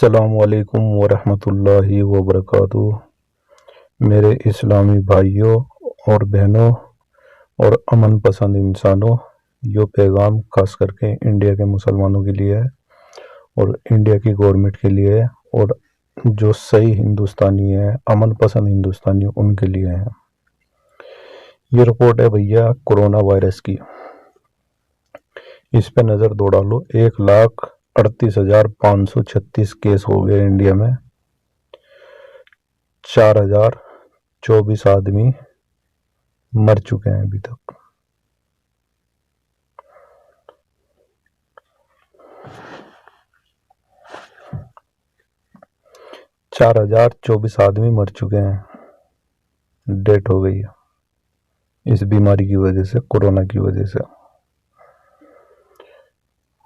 अस्सलामुअलैकुम वरहमतुल्लाहि वबरकातुहू। मेरे इस्लामी भाइयों और बहनों और अमन पसंद इंसानों, यो पैगाम खास करके इंडिया के मुसलमानों के लिए है और इंडिया की गवर्नमेंट के लिए है और जो सही हिंदुस्तानी है, अमन पसंद हिंदुस्तानी, उनके लिए है। ये रिपोर्ट है भैया कोरोना वायरस की। इस पे नज़र दौड़ा लो। 1,38,536 केस हो गए इंडिया में। 4,024 आदमी मर चुके हैं अभी तक। चार 4,024 आदमी मर चुके हैं, डेथ हो गई है इस बीमारी की वजह से, कोरोना की वजह से।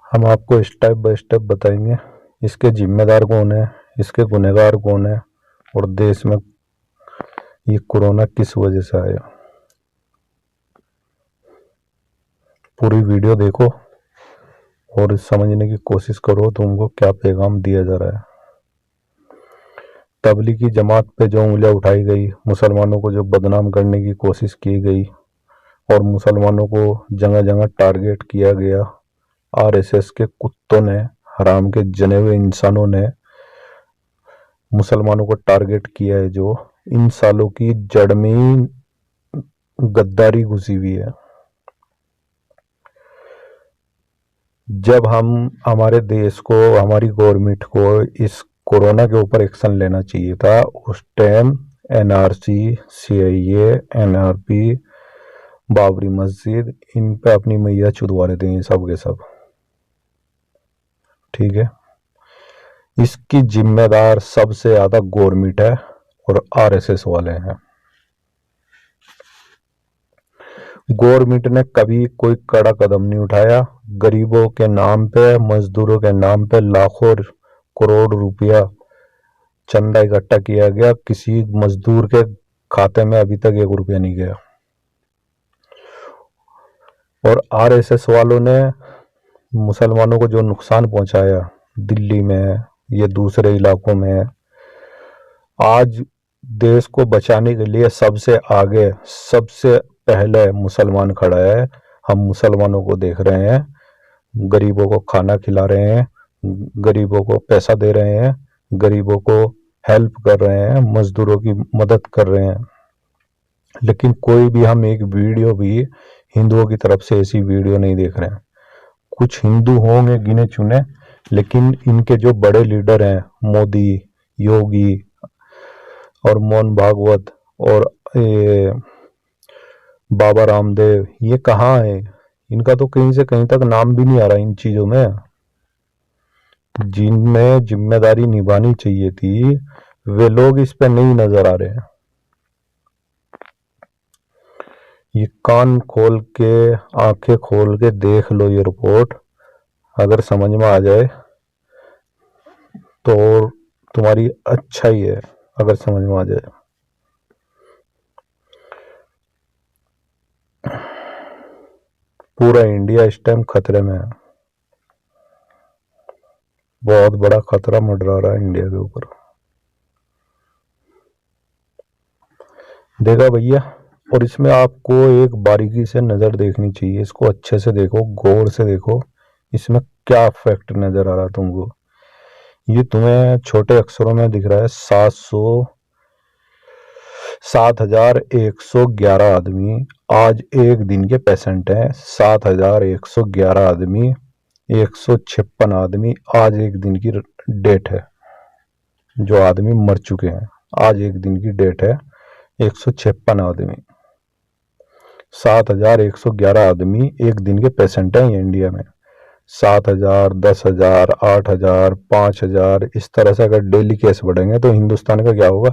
हम आपको स्टेप बाय स्टेप बताएंगे इसके जिम्मेदार कौन है, इसके गुनहगार कौन है और देश में ये कोरोना किस वजह से आया। पूरी वीडियो देखो और समझने की कोशिश करो तुमको क्या पैगाम दिया जा रहा है। तबलीगी जमात पे जो उंगलियां उठाई गई, मुसलमानों को जो बदनाम करने की कोशिश की गई और मुसलमानों को जगह जगह टारगेट किया गया, आरएसएस के कुत्तों ने, हराम के जने हुए इंसानों ने मुसलमानों को टारगेट किया है। जो इन सालों की जड़ में गद्दारी घुसी हुई है। जब हम हमारे देश को, हमारी गवर्नमेंट को इस कोरोना के ऊपर एक्शन लेना चाहिए था, उस time NRC, CIA, NRP, Babri मस्जिद, इन पे अपनी मैया चुदवा रहे थे ये सब के सब। ठीक है, इसकी जिम्मेदार सबसे ज्यादा गवर्नमेंट है और आरएसएस वाले हैं। गवर्नमेंट ने कभी कोई कड़ा कदम नहीं उठाया। गरीबों के नाम पे, मजदूरों के नाम पे लाखों करोड़ रुपया चंदा इकट्ठा किया गया, किसी मजदूर के खाते में अभी तक 1 रुपया नहीं गया। और आरएसएस वालों ने मुसलमानों को जो नुकसान पहुंचाया दिल्ली में, ये दूसरे इलाकों में, आज देश को बचाने के लिए सबसे आगे, सबसे पहले मुसलमान खड़ा है। हम मुसलमानों को देख रहे हैं, गरीबों को खाना खिला रहे हैं, गरीबों को पैसा दे रहे हैं, गरीबों को हेल्प कर रहे हैं, मजदूरों की मदद कर रहे हैं। लेकिन कोई भी हम एक वीडियो भी हिंदुओं की तरफ से ऐसी वीडियो नहीं देख रहे हैं। कुछ हिंदू होंगे गिने चुने, लेकिन इनके जो बड़े लीडर हैं, मोदी, योगी और मोहन भागवत और बाबा रामदेव, ये कहाँ है? इनका तो कहीं से कहीं तक नाम भी नहीं आ रहा इन चीजों में। जिनमें जिम्मेदारी निभानी चाहिए थी वे लोग इस पे नहीं नजर आ रहे हैं। ये कान खोल के, आंखें खोल के देख लो ये रिपोर्ट। अगर समझ में आ जाए तो तुम्हारी अच्छा ही है, अगर समझ में आ जाए। पूरा इंडिया इस टाइम खतरे में है। बहुत बड़ा खतरा मंडरा रहा है इंडिया के ऊपर। देखा भैया, और इसमें आपको एक बारीकी से नजर देखनी चाहिए। इसको अच्छे से देखो, गौर से देखो, इसमें क्या फैक्ट नजर आ रहा है तुमको। ये तुम्हें छोटे अक्षरों में दिख रहा है 7,111 आदमी आज एक दिन के पेशेंट हैं। 7,111 आदमी, 156 आदमी आज एक दिन की डेट है। जो आदमी मर चुके हैं आज एक दिन की डेट है 156 आदमी। 7,111 आदमी एक दिन के पेशेंट हैं ये इंडिया में। 7,000, 10,000, 8,000, 5,000, इस तरह से अगर डेली केस बढ़ेंगे तो हिंदुस्तान का क्या होगा?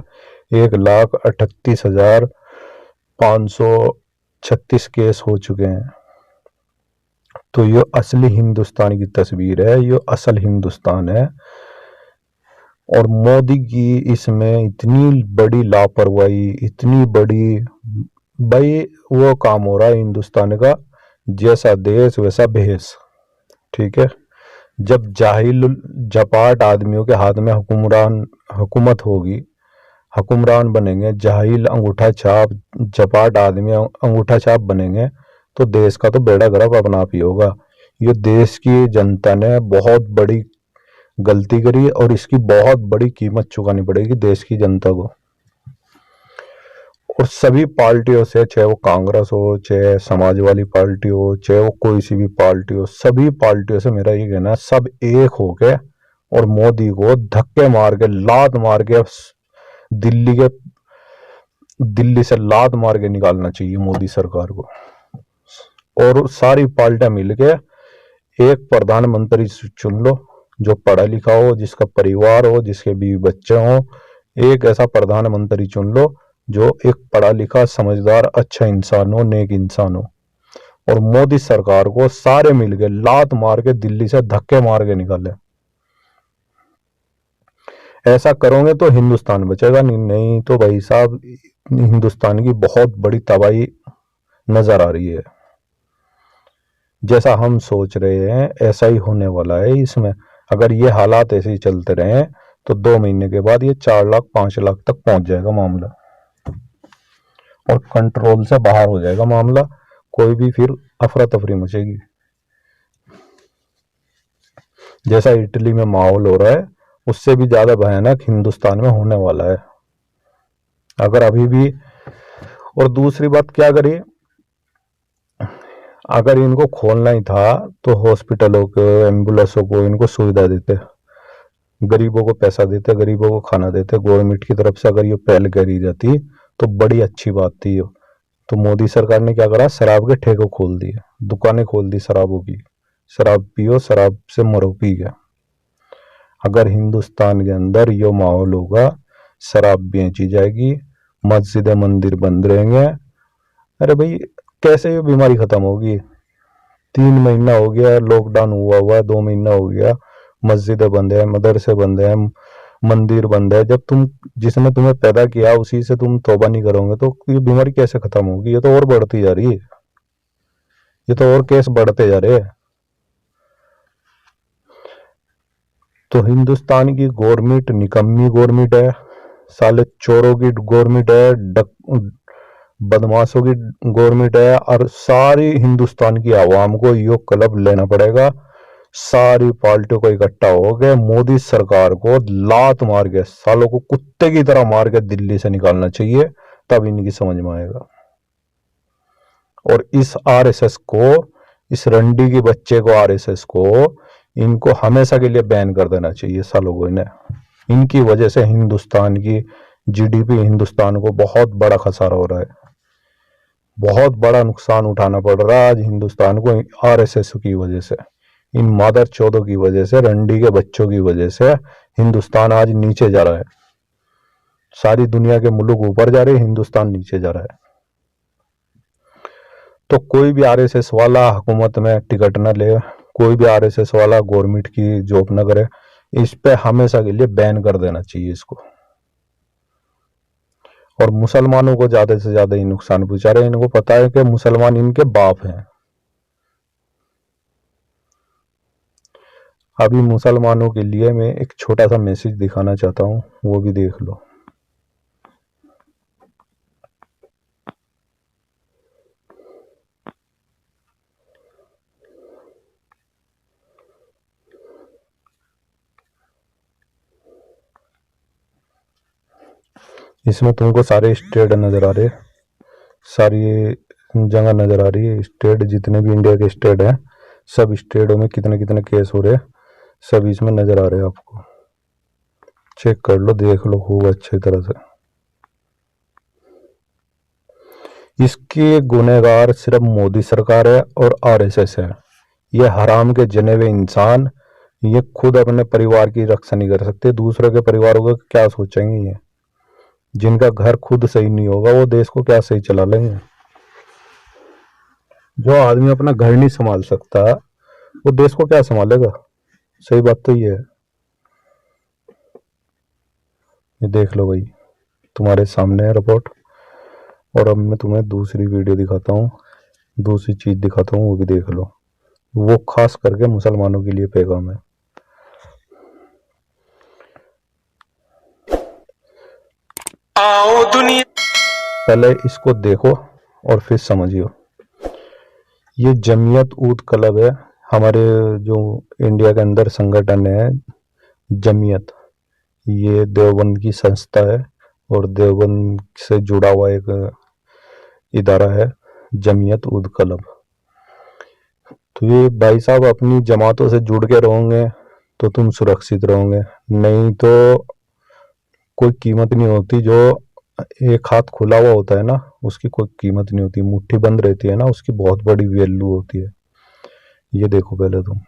1,38,536 केस हो चुके हैं। तो ये असली हिंदुस्तान की तस्वीर है, ये असल हिंदुस्तान है। और मोदी की इसमें इतनी बड़ी लापरवाही, इतनी बड़ी, भाई वो काम हो रहा है हिंदुस्तान का, जैसा देश वैसा भेष। ठीक है, जब जाहिल जपाट आदमियों के हाथ में हुकूमत होगी, हुक्मरान बनेंगे, जाहिल अंगूठा छाप जपाट आदमी अंगूठा छाप बनेंगे, तो देश का तो बेड़ा गर्क अपना आप ही होगा। ये देश की जनता ने बहुत बड़ी गलती करी और इसकी बहुत बड़ी कीमत चुकानी पड़ेगी देश की जनता को। और सभी पार्टियों से, चाहे वो कांग्रेस हो, चाहे समाजवादी पार्टी हो, चाहे वो कोई सी भी पार्टी हो, सभी पार्टियों से मेरा ये कहना है, सब एक होके और मोदी को धक्के मार के, लात मार के, दिल्ली से लात मार के निकालना चाहिए मोदी सरकार को। और सारी पार्टियां मिलके एक प्रधानमंत्री चुन लो जो पढ़ा लिखा हो, जिसका परिवार हो, जिसके बीवी बच्चे हो। एक ऐसा प्रधानमंत्री चुन लो जो एक पढ़ा लिखा, समझदार, अच्छा इंसान हो, नेक इंसान हो। और मोदी सरकार को सारे मिलके लात मार के दिल्ली से धक्के मार के निकाले। ऐसा करोगे तो हिंदुस्तान बचेगा, नहीं तो भाई साहब हिंदुस्तान की बहुत बड़ी तबाही नजर आ रही है। जैसा हम सोच रहे हैं ऐसा ही होने वाला है इसमें। अगर ये हालात ऐसे ही चलते रहे तो 2 महीने के बाद ये 4 लाख 5 लाख तक पहुंच जाएगा मामला और कंट्रोल से बाहर हो जाएगा मामला। कोई भी फिर अफरा तफरी मचेगी। जैसा इटली में माहौल हो रहा है उससे भी ज्यादा भयानक हिंदुस्तान में होने वाला है अगर अभी भी। और दूसरी बात क्या करिए, अगर इनको खोलना ही था तो हॉस्पिटलों को, एम्बुलेंसों को इनको सुविधा देते, गरीबों को पैसा देते, गरीबों को खाना देते गवर्नमेंट की तरफ से। अगर ये पहल करी जाती तो बड़ी अच्छी बात थी। तो मोदी सरकार ने क्या करा, शराब के ठेके खोल दिए, दुकानें खोल दी शराबों की। शराब पियो, शराब से मरो पी गया। अगर हिंदुस्तान के अंदर यो माहौल होगा, शराब बेची जाएगी, मस्जिद मंदिर बंद रहेंगे, अरे भाई कैसे ये बीमारी खत्म होगी। 3 महीना हो गया लॉकडाउन हुआ 2 महीना हो गया, मस्जिदें बंद है, मदरसे बंद है, मंदिर बंद है। जब तुम, जिसने तुम्हें पैदा किया उसी से तुम तौबा नहीं करोगे तो ये बीमारी कैसे खत्म होगी। ये तो और बढ़ती जा रही है, ये तो और केस बढ़ते जा रहे हैं। तो हिंदुस्तान की गवर्नमेंट निकम्मी गवर्नमेंट है, साले चोरों की गवर्नमेंट है, बदमाशों की गवर्नमेंट है। और सारी हिंदुस्तान की आवाम को यो क्लब लेना पड़ेगा, सारी पार्टियों को इकट्ठा हो गए मोदी सरकार को लात मार के, सालों को कुत्ते की तरह मार के दिल्ली से निकालना चाहिए, तब इनकी समझ में आएगा। और इस आरएसएस को, इस रंडी के बच्चे को, आरएसएस को, इनको हमेशा के लिए बैन कर देना चाहिए सालों को। इन्हें, इनकी वजह से हिंदुस्तान की जीडीपी, हिंदुस्तान को बहुत बड़ा खसारा हो रहा है, बहुत बड़ा नुकसान उठाना पड़ रहा है आज हिंदुस्तान को आरएसएस की वजह से। इन मादर चौदों की वजह से, रंडी के बच्चों की वजह से हिंदुस्तान आज नीचे जा रहा है। सारी दुनिया के मुल्क ऊपर जा रहे हैं, हिंदुस्तान नीचे जा रहा है। तो कोई भी आरएसएस वाला हुकूमत में टिकट न ले, कोई भी आरएसएस वाला गवर्नमेंट की जॉब न करे, इस पे हमेशा के लिए बैन कर देना चाहिए इसको। और मुसलमानों को ज्यादा से ज्यादा ही नुकसान पहुंचा रहे हैं। इनको पता है कि मुसलमान इनके बाप हैं। अभी मुसलमानों के लिए मैं एक छोटा सा मैसेज दिखाना चाहता हूं, वो भी देख लो। इसमें तुमको सारे स्टेट नजर आ रहे, सारी जगह नजर आ रही है। स्टेट जितने भी इंडिया के स्टेट हैं, सब स्टेटों में कितने कितने केस हो रहे हैं, सब इसमें नजर आ रहे हैं। आपको चेक कर लो, देख लो खूब अच्छी तरह से। इसके गुनहगार सिर्फ मोदी सरकार है और आरएसएस है। ये हराम के जने हुए इंसान, ये खुद अपने परिवार की रक्षा नहीं कर सकते, दूसरों के परिवारों का क्या सोचेंगे। ये जिनका घर खुद सही नहीं होगा वो देश को क्या सही चला लेंगे। जो आदमी अपना घर नहीं संभाल सकता वो देश को क्या संभालेगा। सही बात तो ये है। ये देख लो भाई, तुम्हारे सामने है रिपोर्ट। और अब मैं तुम्हें दूसरी वीडियो दिखाता हूँ, दूसरी चीज दिखाता हूँ, वो भी देख लो। वो खास करके मुसलमानों के लिए पैगाम है। आओ दुनिया। पहले इसको देखो और फिर समझियो। ये जमीयत उद क्लब है, हमारे जो इंडिया के अंदर संगठन है जमीयत, ये देवबंद की संस्था है और देवबंद से जुड़ा हुआ एक इदारा है जमीयत उद क्लब। तो ये भाई साहब अपनी जमातों से जुड़ के रहोगे तो तुम सुरक्षित रहोगे, नहीं तो कोई कीमत नहीं होती। जो एक हाथ खुला हुआ होता है ना, उसकी कोई कीमत नहीं होती। मुट्ठी बंद रहती है ना, उसकी बहुत बड़ी वैल्यू होती है। ये देखो पहले तुम।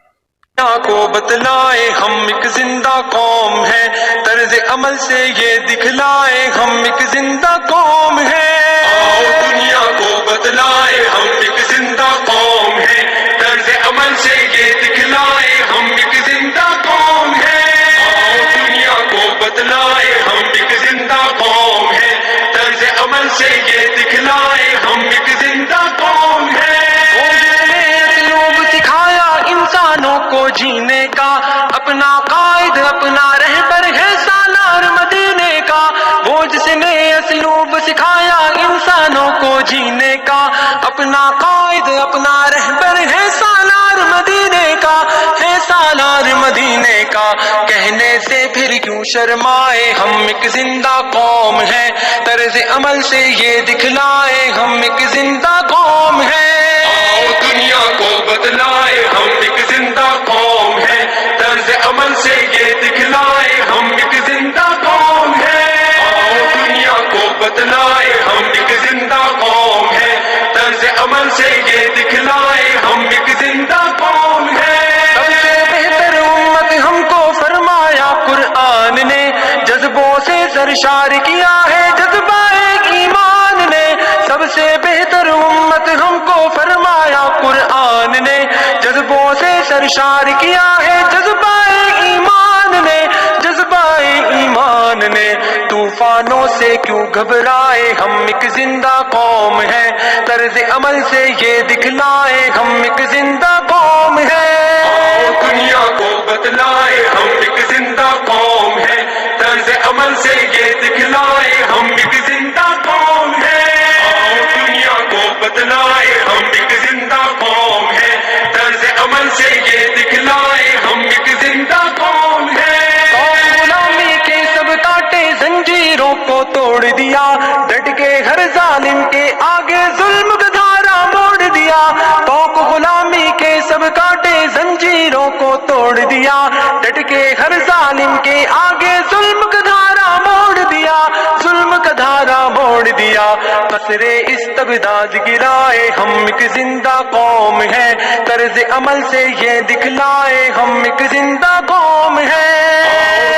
को बतलाए हम एक जिंदा कौम है, तर्ज अमल से ये दिखलाए हम एक जिंदा कौम है। आओ दुनिया को बतलाए हम एक जिंदा कौम है, तर्ज अमल से ये दिखलाए हम एक जिंदा कौम है। आओ दुनिया को बतलाए हम एक जिंदा कौम है, तर्ज अमल से ये दिखलाए हम एक जिंदा कौम है। इंसानों को जीने का अपना कायद अपना रहबर है सालार मदीने का। वो जिसने असलूब सिखाया इंसानों को जीने का, अपना कायद अपना रहबर है सालार मदीने का, है सालार मदीने का। कहने से फिर क्यों शर्माए, हम एक जिंदा कौम है, तर्ज अमल से ये दिखलाए हम एक जिंदा कौम है। दुनिया को बदलाए हम एक जिंदा कौम है, तर्ज अमल से ये दिखलाए हम एक जिंदा कौम है। आओ दुनिया को बदलाए हम एक जिंदा कौम है, तर्ज अमल से ये दिखलाए हम एक जिंदा कौम है। सबसे बेहतर उम्मत हमको फरमाया कुरान ने, जज्बों से सरशार किया है जज्बाए ईमान ने। सबसे बेहतर उम्मत हमको फरमाया कुरान ने, जज्बों से सरशार किया है जज्बाए ईमान ने, जज्बाए ईमान ने। तूफानों से क्यों घबराए, हम एक जिंदा कौम है, तर्ज अमल से ये दिखलाए हम एक जिंदा कौम है। आओ दुनिया को बदलाए हम एक जिंदा कौम है, तर्ज अमल से ये दिखलाए हम एक जिंदा कौम है। आओ दुनिया को बदलाए हम एक जिंदा कौम है, तर्ज अमल से ये दिखलाए हम एक जिंदा कौम है। गुलामी के सब कांटे जंजीरों को तोड़ दिया, डट के हर जालिम के आगे जुल्म का धारा मोड़ दिया। तो गुलामी के सब कांटे जंजीरों को तोड़ दिया, डट के हर जालिम के आगे जुल्म का धारा मोड़ दिया, जुल्म का धारा मोड़ दिया। कसरे इस्तबदाद गिराए हम एक जिंदा कौम है, तर्ज अमल से ये दिखलाए हम एक जिंदा कौम है।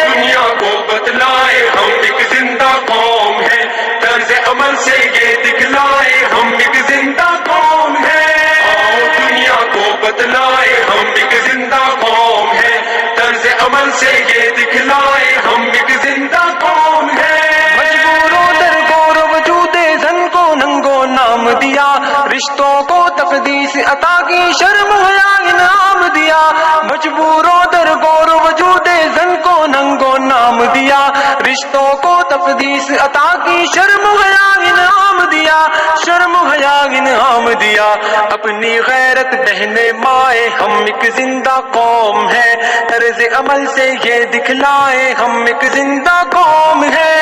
दुनिया को बदलाए हम एक जिंदा कौम है, तर्ज अमल से ये दिखलाए हम एक जिंदा कौम है। आओ दुनिया को बदलाए हम एक जिंदा कौम है, तर्ज अमल से ये दिखलाए हम एक जिंदा कौम है। मजबूरों दर गौर वजूदे जन को नंगो नाम दिया, रिश्तों को तकदीस अता की शर्म हया इनाम दिया। मजबूरों दर गौर वजूदे जन को नंगो नाम दिया, रिश्तों को तकदीस अता की शर्म हया इनाम दिया, शर्म हया इनाम दिया। अपनी गैरत बहने माए हम एक जिंदा कौम है, तर्ज अमल से ये दिखलाए हम एक जिंदा कौम है।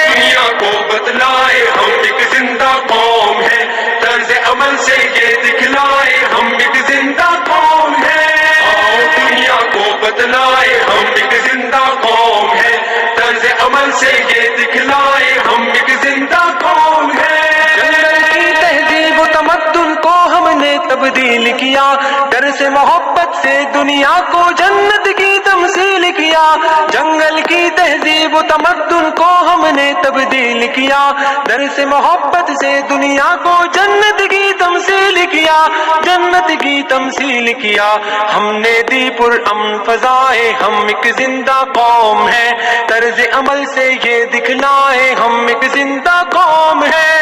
दुनिया को बदलाए हम एक जिंदा कौम है, तर्ज अमल से ये दिखलाए हम एक जिंदा कौम है। आओ दुनिया को बदलाए हम एक जिंदा कौम है, तर्ज अमल से ये दिखलाए हम एक जिंदा कौम है। जंगल की तहजीब तमद्दुन को हमने तब्दील किया, डर से मोहब्बत से दुनिया को जन्नत की तमसील किया। जंगल की तहजीब तमद्दुन को हमने तब्दील किया, डर से मोहब्बत से दुनिया को जन्नत की तमसील किया, जन्नत की तमसील किया। हमने दी पुरअमन फजाए हम एक जिंदा कौम है, तर्ज अमल से ये दिखलाए हम एक जिंदा कौम है।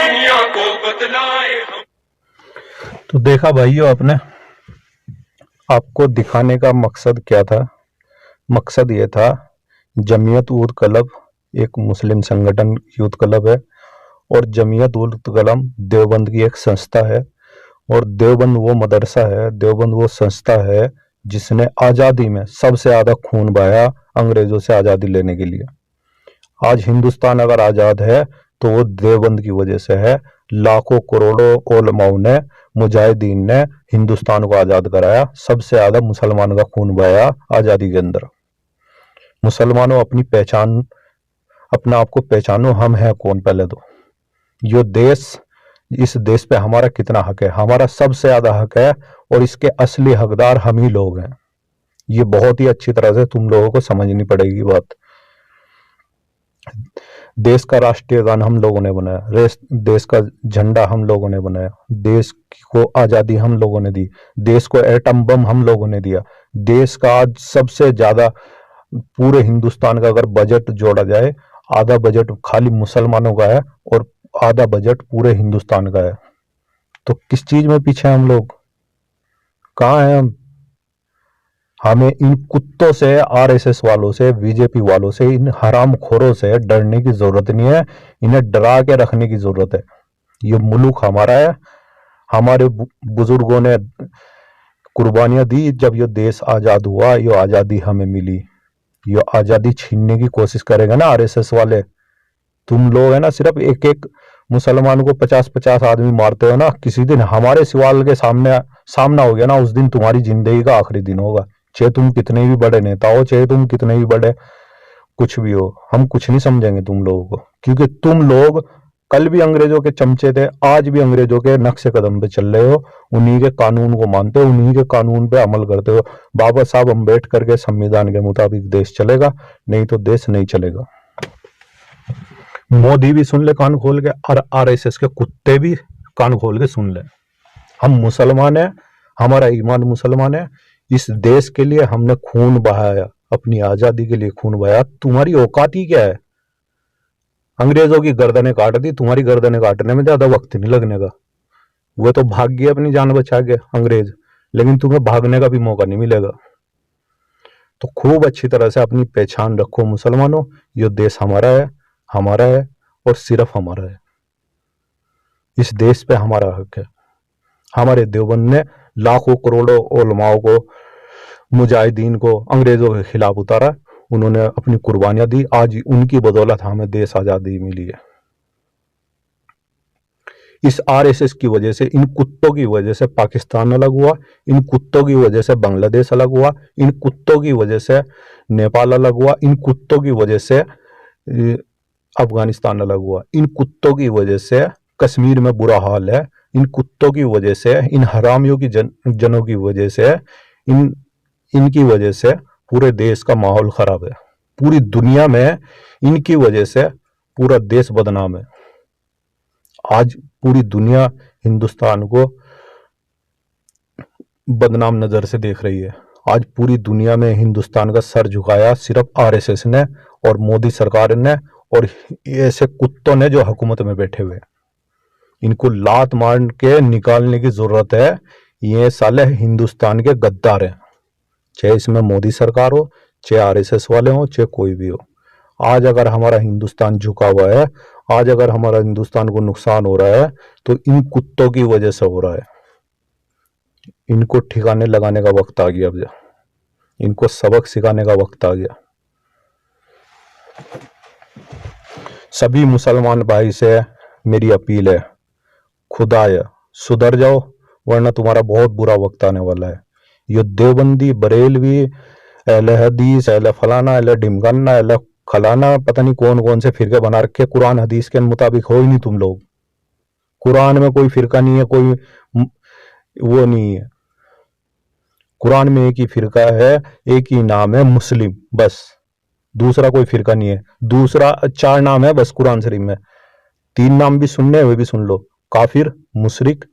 दुनिया को बदलाए हम। तो देखा भाइयों, आपने आपको दिखाने का मकसद क्या था? मकसद ये था जमीयत उद क्लब एक मुस्लिम संगठन यूथ क्लब है, और जमीयत उल कलम देवबंद की एक संस्था है। और देवबंद वो मदरसा है, देवबंद वो संस्था है जिसने आज़ादी में सबसे ज़्यादा खून बहाया अंग्रेज़ों से आज़ादी लेने के लिए। आज हिंदुस्तान अगर आज़ाद है तो वो देवबंद की वजह से है। लाखों करोड़ों उलमाओं ने, मुजाहिदीन ने हिंदुस्तान को आज़ाद कराया। सबसे ज़्यादा मुसलमान का खून बहाया आज़ादी के अंदर। मुसलमानों अपनी पहचान, अपना आप को पहचानो, हम हैं कौन। पहले तो यो देश, इस देश पे हमारा कितना हक है, हमारा सबसे ज्यादा हक है, और इसके असली हकदार हम ही लोग हैं। ये बहुत ही अच्छी तरह से तुम लोगों को समझनी पड़ेगी बात। देश का राष्ट्रीय गान हम लोगों ने बनाया, देश का झंडा हम लोगों ने बनाया, देश को आजादी हम लोगों ने दी, देश को एटम बम हम लोगों ने दिया। देश का आज सबसे ज्यादा, पूरे हिंदुस्तान का अगर बजट जोड़ा जाए, आधा बजट खाली मुसलमानों का है और आधा बजट पूरे हिंदुस्तान का है। तो किस चीज में पीछे हम लोग, कहाँ हैं हम? हमें इन कुत्तों से, आरएसएस वालों से, बीजेपी वालों से, इन हरामखोरों से डरने की जरूरत नहीं है। इन्हें डरा के रखने की जरूरत है। ये मुल्क हमारा है, हमारे बुजुर्गों ने कुर्बानियां दी जब ये देश आजाद हुआ, ये आजादी हमें मिली। ये आजादी छीनने की कोशिश करेंगे ना आरएसएस वाले। तुम लोग है ना, सिर्फ एक एक मुसलमान को 50-50 आदमी मारते हो ना, किसी दिन हमारे सवाल के सामना हो गया ना, उस दिन तुम्हारी जिंदगी का आखिरी दिन होगा। चाहे तुम कितने भी बड़े नेता हो, चाहे तुम कितने भी बड़े कुछ भी हो, हम कुछ नहीं समझेंगे तुम लोगों को, क्योंकि तुम लोग कल भी अंग्रेजों के चमचे थे, आज भी अंग्रेजों के नक्शे कदम पे चल रहे हो। उन्हीं के कानून को मानते हो, उन्हीं के कानून पे अमल करते हो। बाबा साहब अम्बेडकर के संविधान के मुताबिक देश चलेगा, नहीं तो देश नहीं चलेगा। मोदी भी सुन ले कान खोल के, और आरएसएस के कुत्ते भी कान खोल के सुन ले। हम मुसलमान हैं, हमारा ईमान मुसलमान है। इस देश के लिए हमने खून बहाया, अपनी आजादी के लिए खून बहाया। तुम्हारी औकात ही क्या है? अंग्रेजों की गर्दनें काट दी, तुम्हारी गर्दनें काटने में ज्यादा वक्त नहीं लगने का। वो तो भाग गए अपनी जान बचा के अंग्रेज, लेकिन तुम्हें भागने का भी मौका नहीं मिलेगा। तो खूब अच्छी तरह से अपनी पहचान रखो मुसलमानों। ये देश हमारा है, हमारा है और सिर्फ हमारा है। इस देश पे हमारा हक है। हमारे देवबंद ने लाखों करोड़ों उलमाओं को, मुजाहिदीन को अंग्रेजों के खिलाफ उतारा। उन्होंने अपनी कुर्बानियां दी, आज उनकी बदौलत हमें देश आजादी मिली है। इस आरएसएस की वजह से, इन कुत्तों की वजह से पाकिस्तान अलग हुआ, इन कुत्तों की वजह से बांग्लादेश अलग हुआ, इन कुत्तों की वजह से नेपाल अलग हुआ, इन कुत्तों की वजह से अफगानिस्तान अलग हुआ, इन कुत्तों की वजह से कश्मीर में बुरा हाल है, इन कुत्तों की वजह से, इन हरामियों की जनों की वजह से, इनकी वजह से पूरे देश का माहौल खराब है। पूरी दुनिया में इनकी वजह से पूरा देश बदनाम है। आज पूरी दुनिया हिंदुस्तान को बदनाम नजर से देख रही है। आज पूरी दुनिया में हिंदुस्तान का सर झुकाया सिर्फ आरएसएस ने और मोदी सरकार ने और ऐसे कुत्तों ने जो हुकूमत में बैठे हुए। इनको लात मार के निकालने की जरूरत है। ये साले हिंदुस्तान के गद्दार हैं, चाहे इसमें मोदी सरकार हो, चाहे आरएसएस वाले हो, चाहे कोई भी हो। आज अगर हमारा हिंदुस्तान झुका हुआ है, आज अगर हमारा हिंदुस्तान को नुकसान हो रहा है, तो इन कुत्तों की वजह से हो रहा है। इनको ठिकाने लगाने का वक्त आ गया, अब इनको सबक सिखाने का वक्त आ गया। सभी मुसलमान भाई से मेरी अपील है, खुदाया सुधर जाओ, वरना तुम्हारा बहुत बुरा वक्त आने वाला है। ये देवबंदी, बरेलवी, अहले हदीस, अहले फलाना, अहले ढिमकाना, अहले खलाना, पता नहीं कौन कौन से फिरके बना रखे। कुरान हदीस के मुताबिक हो ही नहीं तुम लोग। कुरान में कोई फिरका नहीं है, कोई वो नहीं है। कुरान में एक ही फिरका है, एक ही नाम है, मुस्लिम, बस। दूसरा कोई फिरका नहीं है। दूसरा 4 नाम है बस कुरान शरीफ में। 3 नाम भी सुनने वे भी सुन लो, काफिर, मुशरिक,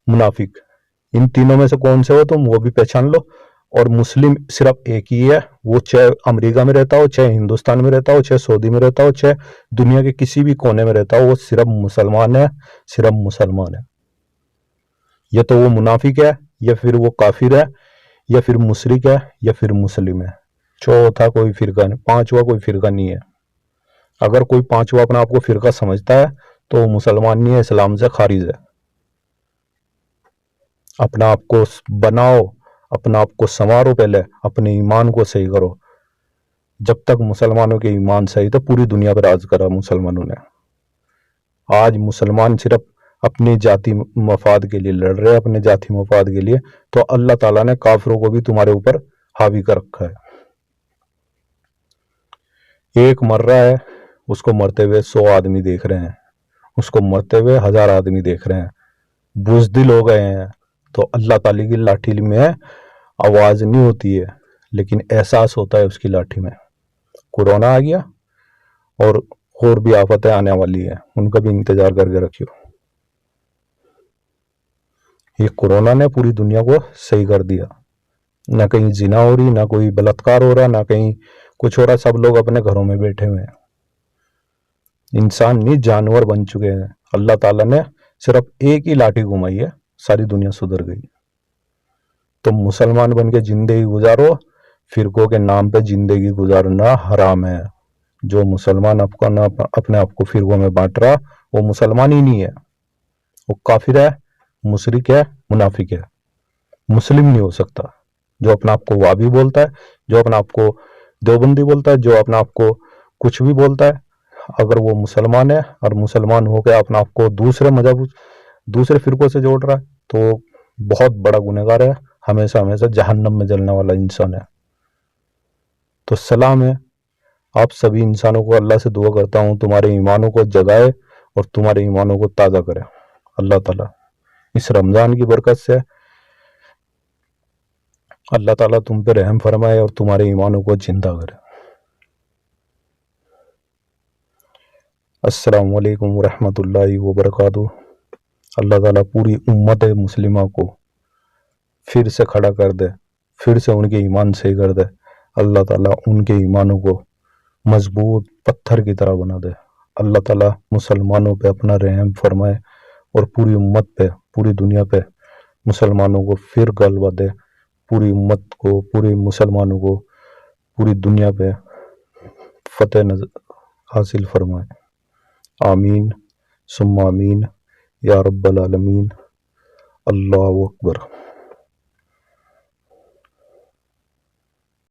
मुनाफिक। इन तीनों में से कौन से हो तुम, वो भी पहचान लो। और मुस्लिम सिर्फ एक ही है, वो चाहे अमेरिका में रहता हो, चाहे हिंदुस्तान में रहता हो, चाहे सऊदी में रहता हो, चाहे दुनिया के किसी भी कोने में रहता हो, वो सिर्फ मुसलमान है, सिर्फ मुसलमान है। या तो वो मुनाफिक है, या फिर वो काफिर है, या फिर मुशरिक है, या फिर मुस्लिम है। चौथा कोई फिरका नहीं, 5वां कोई फिरका नहीं है। अगर कोई पांचवा अपने आप को फिरका समझता है तो वो मुसलमान नहीं है, इस्लाम से खारिज है। अपना आप को बनाओ, अपना आप को संवारो, पहले अपने ईमान को सही करो। जब तक मुसलमानों के ईमान सही तो पूरी दुनिया पर राज करा मुसलमानों ने। आज मुसलमान सिर्फ अपनी जाति मफाद के लिए लड़ रहे हैं, अपने जाति मफाद के लिए, तो अल्लाह ताला ने काफिरों को भी तुम्हारे ऊपर हावी कर रखा है। एक मर रहा है, उसको मरते हुए 100 आदमी देख रहे हैं, उसको मरते हुए 1000 आदमी देख रहे हैं, बुजदिल हो गए हैं। तो अल्लाह ताला की लाठी में आवाज नहीं होती है, लेकिन एहसास होता है उसकी लाठी में। कोरोना आ गया और भी आफतें आने वाली है, उनका भी इंतजार करके रखियो। ये कोरोना ने पूरी दुनिया को सही कर दिया। ना कहीं जिना हो रही, ना कोई बलात्कार हो रहा, ना कहीं कुछ हो रहा, सब लोग अपने घरों में बैठे हुए हैं। इंसान नहीं जानवर बन चुके हैं। अल्लाह ताला ने सिर्फ एक ही लाठी घुमाई है, सारी दुनिया सुधर गई। तो मुसलमान बन के जिंदगी गुजारो, फिरकों के नाम पे जिंदगी गुजारना हराम है। जो मुसलमान अपने आप को फिरकों में बांट रहा, वो मुसलमान ही नहीं है, वो काफिर है, मुशरिक है, मुनाफिक है, मुस्लिम नहीं हो सकता। जो अपने आप को वाबी बोलता है, जो अपने आप को देवबंदी बोलता है, जो अपने आप को कुछ भी बोलता है, अगर वो मुसलमान है और मुसलमान होकर अपने आप को दूसरे मजहब, दूसरे फिरकों से जोड़ रहा है, तो बहुत बड़ा गुनहगार है, हमेशा हमेशा जहन्नम में जलने वाला इंसान है। तो सलाम है आप सभी इंसानों को। अल्लाह से दुआ करता हूँ तुम्हारे ईमानों को जगाए और तुम्हारे ईमानों को ताज़ा करे। अल्लाह ताला इस रमज़ान की बरकत से अल्लाह ताला तुम पे रहम फरमाए और तुम्हारे ईमानों को जिंदा करे। अस्सलाम वालेकुम रहमतुल्लाहि व बरकातुहू। अल्लाह ताला पूरी उम्मत मुस्लिमा को फिर से खड़ा कर दे, फिर से उनके ईमान सही कर दे। अल्लाह ताला उनके ईमानों को मजबूत पत्थर की तरह बना दे। अल्लाह ताला मुसलमानों पे अपना रहम फरमाए और पूरी उम्मत पे, पूरी दुनिया पे मुसलमानों को फिर गलबा दे। पूरी उम्मत को, पूरे मुसलमानों को पूरी दुनिया पे फतेह हासिल फरमाए। आमीन सुम्मा आमीन या रब्बल आलमीन। अल्लाहु अकबर।